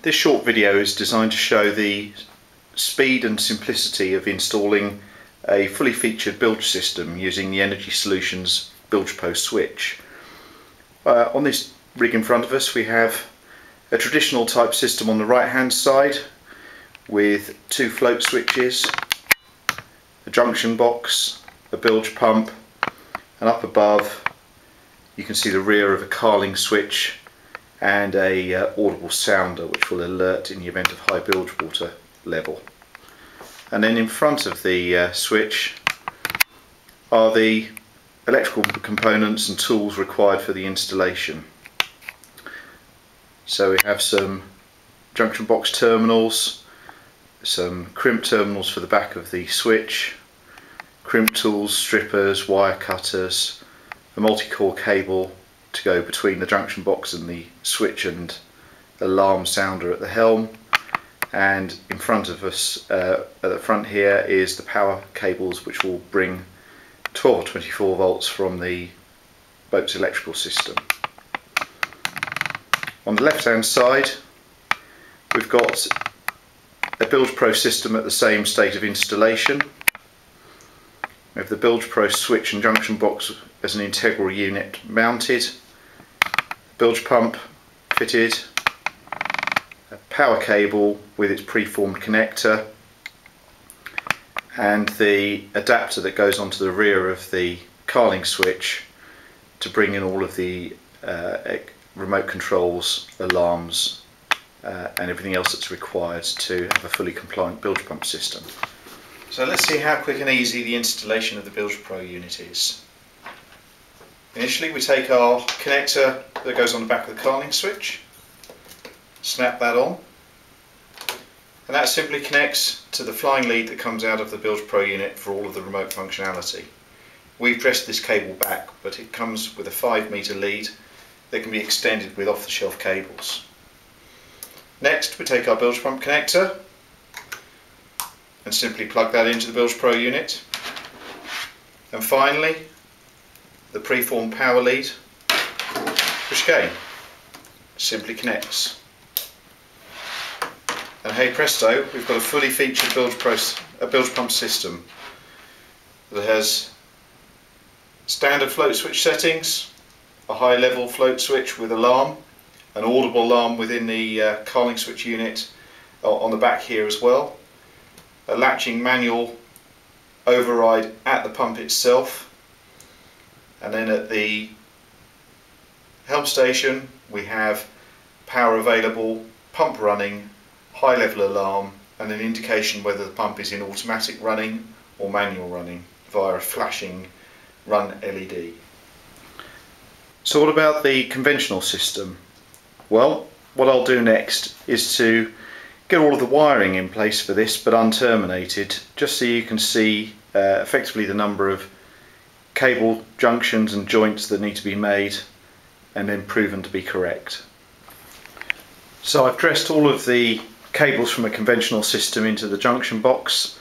This short video is designed to show the speed and simplicity of installing a fully featured bilge system using the Energy Solutions Bilge Pro switch. On this rig in front of us we have a traditional type system on the right hand side with two float switches, a junction box, a bilge pump, and up above you can see the rear of a carling switch and a audible sounder which will alert in the event of high bilge water level. And then in front of the switch are the electrical components and tools required for the installation. So we have some junction box terminals, some crimp terminals for the back of the switch, crimp tools, strippers, wire cutters, a multi-core cable to go between the junction box and the switch and alarm sounder at the helm, and in front of us at the front here is the power cables which will bring 12 or 24 volts from the boat's electrical system. On the left hand side we've got a Bilge Pro system at the same state of installation. We have the Bilge Pro switch and junction box as an integral unit mounted, bilge pump fitted, a power cable with its preformed connector, and the adapter that goes onto the rear of the carling switch to bring in all of the remote controls, alarms and everything else that's required to have a fully compliant bilge pump system. So let's see how quick and easy the installation of the Bilge Pro unit is. Initially we take our connector that goes on the back of the carling switch, snap that on, and that simply connects to the flying lead that comes out of the Bilge Pro unit for all of the remote functionality. We've dressed this cable back, but it comes with a 5-metre lead that can be extended with off-the-shelf cables. Next we take our bilge pump connector and simply plug that into the Bilge Pro unit, and finally the preformed power lead, which again simply connects. And hey presto, we've got a fully featured bilge pump system that has standard float switch settings, a high level float switch with alarm, an audible alarm within the carling switch unit on the back here as well, a latching manual override at the pump itself, and then at the helm station we have power available, pump running, high level alarm, and an indication whether the pump is in automatic running or manual running via a flashing run LED. So what about the conventional system? Well, what I'll do next is to get all of the wiring in place for this but unterminated, just so you can see effectively the number of cable junctions and joints that need to be made and then proven to be correct. So I've dressed all of the cables from a conventional system into the junction box,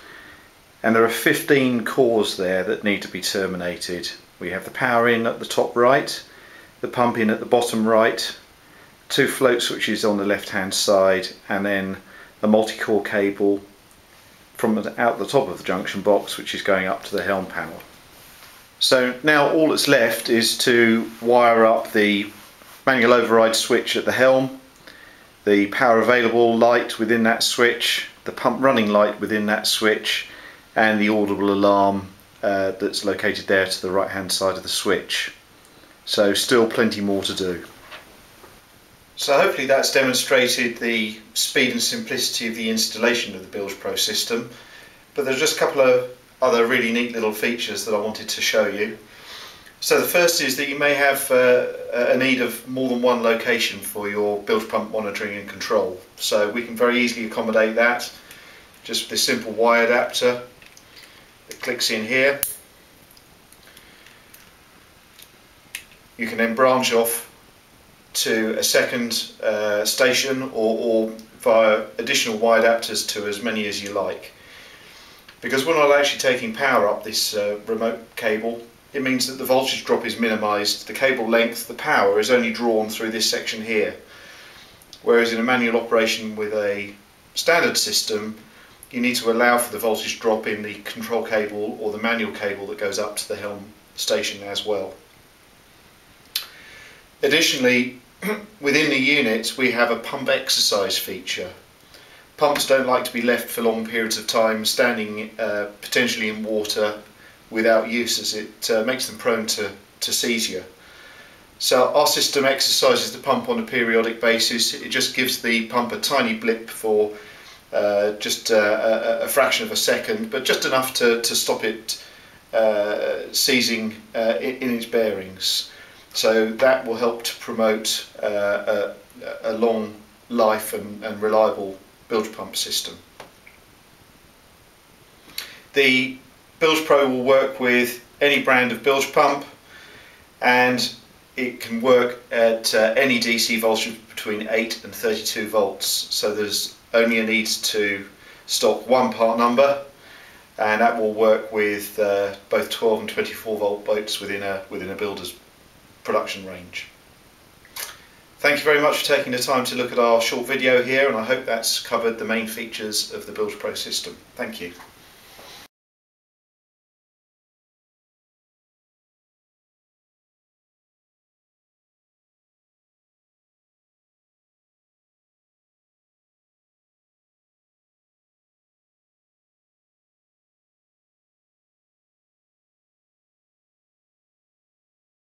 and there are 15 cores there that need to be terminated. We have the power in at the top right, the pump in at the bottom right, two float switches on the left hand side, and then a multi-core cable from out the top of the junction box which is going up to the helm panel. So now all that's left is to wire up the manual override switch at the helm, the power available light within that switch, the pump running light within that switch, and the audible alarm that's located there to the right hand side of the switch. So still plenty more to do. So hopefully that's demonstrated the speed and simplicity of the installation of the Bilge Pro system, but there's just a couple of other really neat little features that I wanted to show you. So the first is that you may have a need of more than one location for your bilge pump monitoring and control. So we can very easily accommodate that just with this simple wire adapter that clicks in here. You can then branch off to a second station or via additional wire adapters to as many as you like. Because we're not actually taking power up this remote cable, it means that the voltage drop is minimised, the cable length, the power is only drawn through this section here. whereas in a manual operation with a standard system you need to allow for the voltage drop in the control cable or the manual cable that goes up to the helm station as well. Additionally, within the unit we have a pump exercise feature. Pumps don't like to be left for long periods of time standing potentially in water without use, as it makes them prone to seizure. So our system exercises the pump on a periodic basis. It just gives the pump a tiny blip for just a fraction of a second, but just enough to stop it seizing in its bearings. So that will help to promote a long life and reliable bilge pump system. The Bilge Pro will work with any brand of bilge pump, and it can work at any DC voltage between 8 and 32 volts. So there's only a need to stock one part number, and that will work with both 12 and 24 volt boats within a builder's production range. Thank you very much for taking the time to look at our short video here, and I hope that's covered the main features of the Bilge Pro system. Thank you.